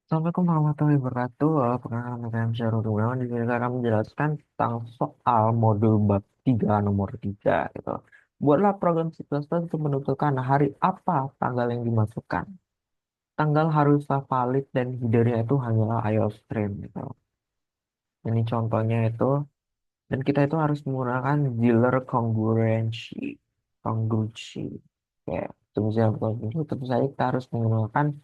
Assalamualaikum warahmatullahi wabarakatuh. Perkenalkan saya Syarul Gunawan. Di sini saya akan menjelaskan tentang soal modul bab 3 nomor 3 gitu. Buatlah program C++ untuk menentukan hari apa tanggal yang dimasukkan. Tanggal haruslah valid dan headernya itu hanyalah IOStream gitu. Ini contohnya itu, dan kita itu harus menggunakan Ziller congruency. Congruency. Oke, itu bisa tentu saja kita harus menggunakan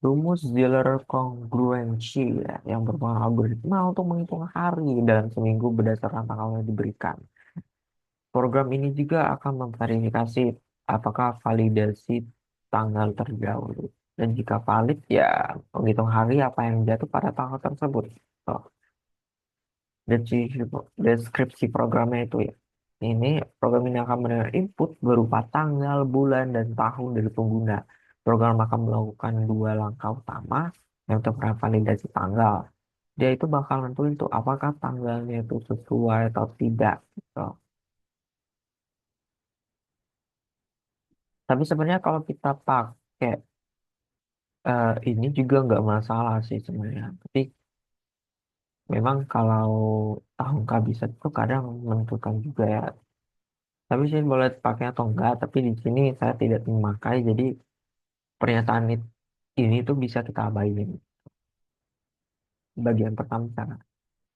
rumus Ziller kongruensi ya, yang merupakan algoritma untuk menghitung hari dalam seminggu berdasarkan tanggal yang diberikan. Program ini juga akan memverifikasi apakah validasi tanggal terdahulu. Dan jika valid, ya menghitung hari apa yang jatuh pada tanggal tersebut. Oh, deskripsi programnya itu ya. Ini program ini akan menerima input berupa tanggal, bulan, dan tahun dari pengguna. Program akan melakukan dua langkah utama yang untuk validasi tanggal. Dia itu bakal nentuin tuh apakah tanggalnya itu sesuai atau tidak. Gitu. Tapi sebenarnya kalau kita pakai ini juga nggak masalah sih sebenarnya. Tapi memang kalau tahun kehabisan itu kadang menentukan juga ya. Tapi sih boleh pakai atau enggak. Tapi di sini saya tidak memakai. Jadi pernyataan ini tuh bisa kita abaikan. Bagian pertama sana.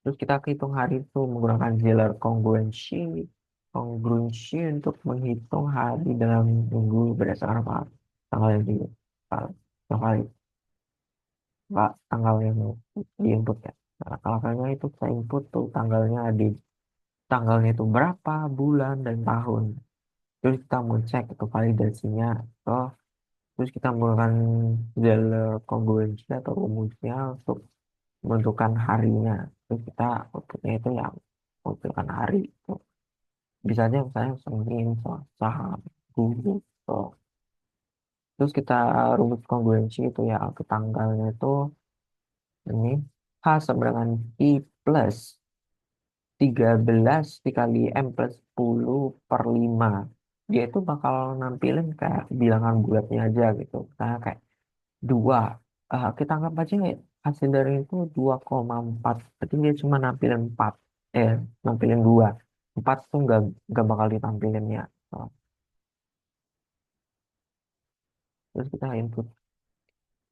Terus kita hitung hari itu menggunakan Ziller congruency. Congruency untuk menghitung hari dalam minggu berdasarkan apa? Tanggal yang di yang valid. Pak, tanggal yang di input ya. Nah, kalau kalian itu saya input tuh tanggalnya itu berapa, bulan, dan tahun. Terus kita mau cek itu validasinya. Oh, terus kita menggunakan Ziller congruency atau rumusnya untuk menentukan harinya. Terus kita outputnya itu yang menentukan hari. Bisa aja misalnya Senin, Selasa, Rabu. So, terus kita rumus kongruensi itu ya ke tanggalnya itu ini H sama dengan I plus 13 dikali M plus 10 per 5. Dia itu bakal nampilin kayak bilangan bulatnya aja gitu. Kayak kayak 2. Kita anggap aja hasil dari itu 2,4. Berarti dia cuma nampilin 4. Nampilin 2. 4 tuh nggak bakal ditampilinnya. So, terus kita input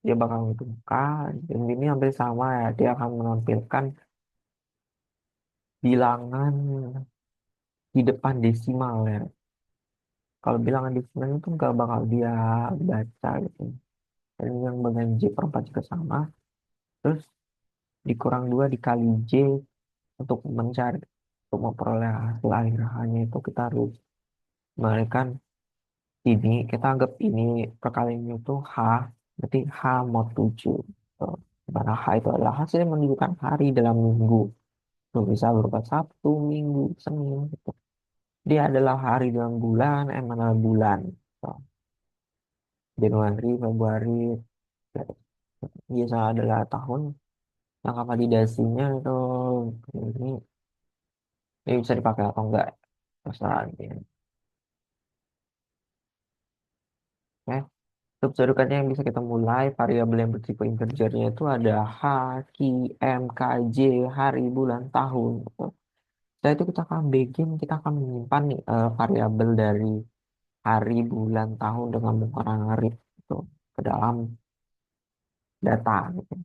dia bakal menentukan dan ini hampir sama ya, dia akan menampilkan bilangan di depan desimal ya. Kalau bilangan desimal itu nggak bakal dia baca gitu, dan yang bagian J per 4 juga sama. Terus dikurang 2 dikali J untuk mencari, untuk memperoleh hasil akhir hanya itu kita harus menggunakan ini, kita anggap ini perkaliannya itu H, berarti H mod 7. So, di mana H itu adalah hasil yang menunjukkan hari dalam minggu. Tuh, bisa berupa Sabtu, Minggu, Senin gitu. Dia adalah hari dalam bulan, adalah bulan. So, Januari, Februari, biasa adalah tahun. Yang validasinya itu ini, ini bisa dipakai atau enggak. Terserah gitu ya. Oke. Untuk kedudukannya yang bisa kita mulai, variabel yang bertipe integernya itu ada H, Q, M, K, J, hari, bulan, tahun. Gitu. Setelah itu kita akan kita akan menyimpan nih, variabel dari hari, bulan, tahun dengan menggunakan read itu ke dalam data gitu.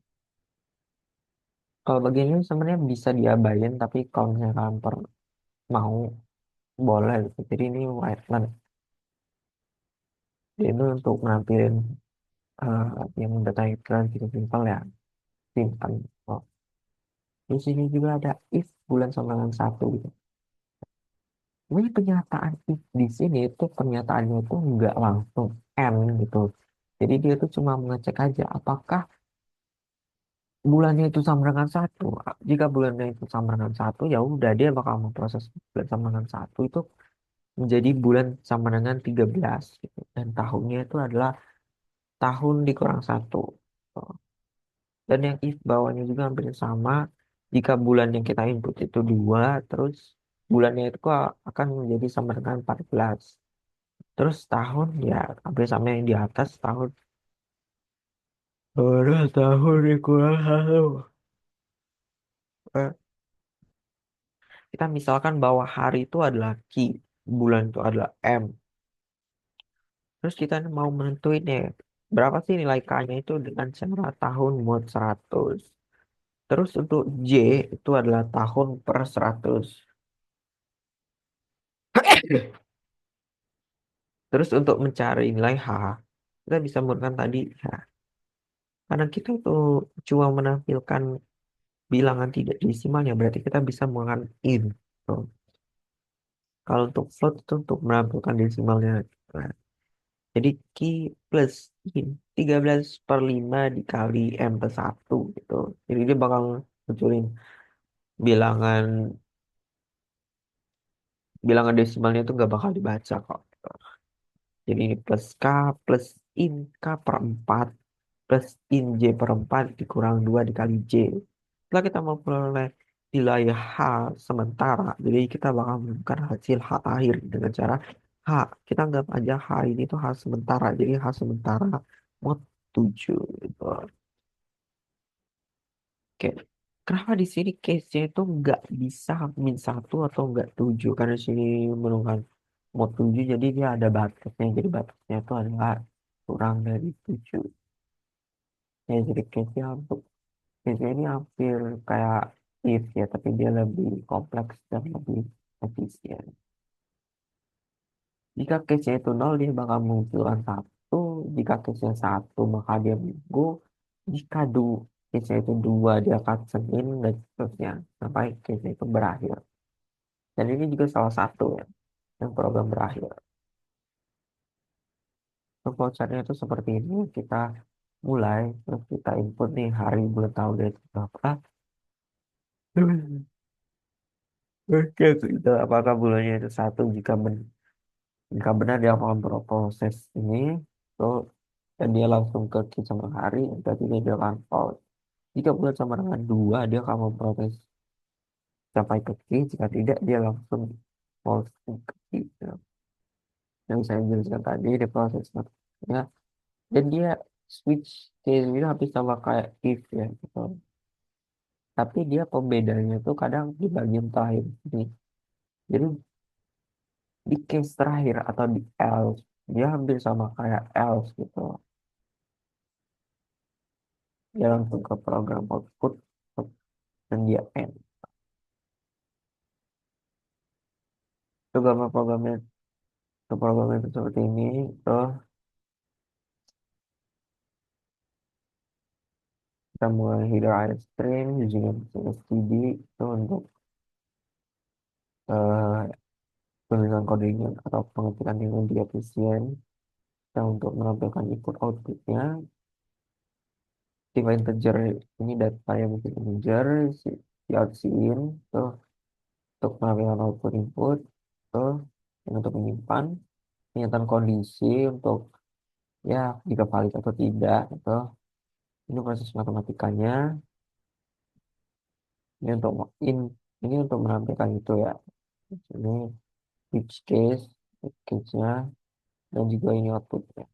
Kalau bagian ini sebenarnya bisa diabain, tapi kalau misalnya kalian mau boleh gitu. Jadi ini write-line. Jadi ini untuk menampilkan eh, yang data yang kalian gitu simpel ya, simpan. Oh. Di sini juga ada if bulan sama dengan satu gitu. Ini pernyataan if di sini itu pernyataannya itu nggak langsung n gitu. Jadi dia itu cuma mengecek aja apakah bulannya itu sama dengan satu. Jika bulannya itu sama dengan satu, ya udah dia bakal memproses bulan sama dengan satu itu menjadi bulan sama dengan 13 gitu. Dan tahunnya itu adalah tahun dikurang satu. Dan yang if bawahnya juga hampir sama. Jika bulan yang kita input itu 2, terus bulannya itu akan menjadi sama dengan 14. Terus tahun ya hampir sama yang di atas tahun Udah tahun kurang satu. Eh, Kita misalkan bahwa hari itu adalah Q, bulan itu adalah M. Terus kita mau menentuin ya, berapa sih nilai K-nya itu dengan cara tahun mod 100. Terus untuk J itu adalah tahun per 100. Terus untuk mencari nilai H, kita bisa menggunakan tadi H. Karena kita tuh cuma menampilkan bilangan tidak desimalnya, berarti kita bisa menggunakan int. Tuh. Kalau untuk float itu untuk menampilkan desimalnya. Nah, jadi Q plus int 13/5 dikali M plus 1 gitu. Jadi dia bakal munculin bilangan bilangan desimalnya itu nggak bakal dibaca kok. Jadi ini plus K plus in K per 4 plus in J per 4 dikurang 2 dikali J. Setelah kita memperoleh nilai H sementara, jadi kita bakal menemukan hasil H akhir dengan cara H. Kita anggap aja H ini tuh H sementara. Jadi H sementara mod 7 gitu. Oke. Kenapa di sini case-nya itu nggak bisa min satu atau nggak 7? Karena di sini menurunkan mod 7, jadi dia ada batasnya. Jadi batasnya itu adalah kurang dari 7. Ya, jadi case-nya untuk case-nya ini hampir kayak if ya, tapi dia lebih kompleks dan lebih efisien. Jika case-nya itu nol, dia bakal mengumpulkan satu. Jika case-nya satu, maka dia minggu. Jika case-nya itu dua, dia akan senin dan seterusnya sampai case-nya itu berakhir. Dan ini juga salah satu ya, yang program berakhir. Untuk vouchernya itu seperti ini, kita mulai, terus kita input nih hari, bulan, tahun, dan berapa. Oke, itu apakah bulannya itu satu, jika benar dia akan berproses ini, so, dan dia langsung ke Q sama hari, berarti dia akan false. Jika bulan sama dengan dua, dia akan memproses sampai ke Q, jika tidak dia langsung false ke Q. Ya. Yang saya jelaskan tadi, dia proses ya, dan dia switch case ini hampir sama kayak if ya gitu. Tapi dia pembedanya itu kadang di bagian terakhir ini. Jadi di case terakhir atau di else dia hampir sama kayak else gitu. Dia langsung ke program output dan dia end. Itu gambar programnya itu seperti ini. Tuh kita mulai header item stream using std itu untuk eh penulisan codingnya atau pengetikan yang lebih efisien. Dan untuk menampilkan input outputnya, tipe integer ini data yang mungkin integer, si out si in, tuh untuk menampilkan output input, tuh yang untuk menyimpan, pernyataan kondisi untuk ya jika valid atau tidak, itu ini proses matematikanya. Ini untuk ini untuk menampilkan itu ya. Ini each case, case-nya, dan juga ini outputnya.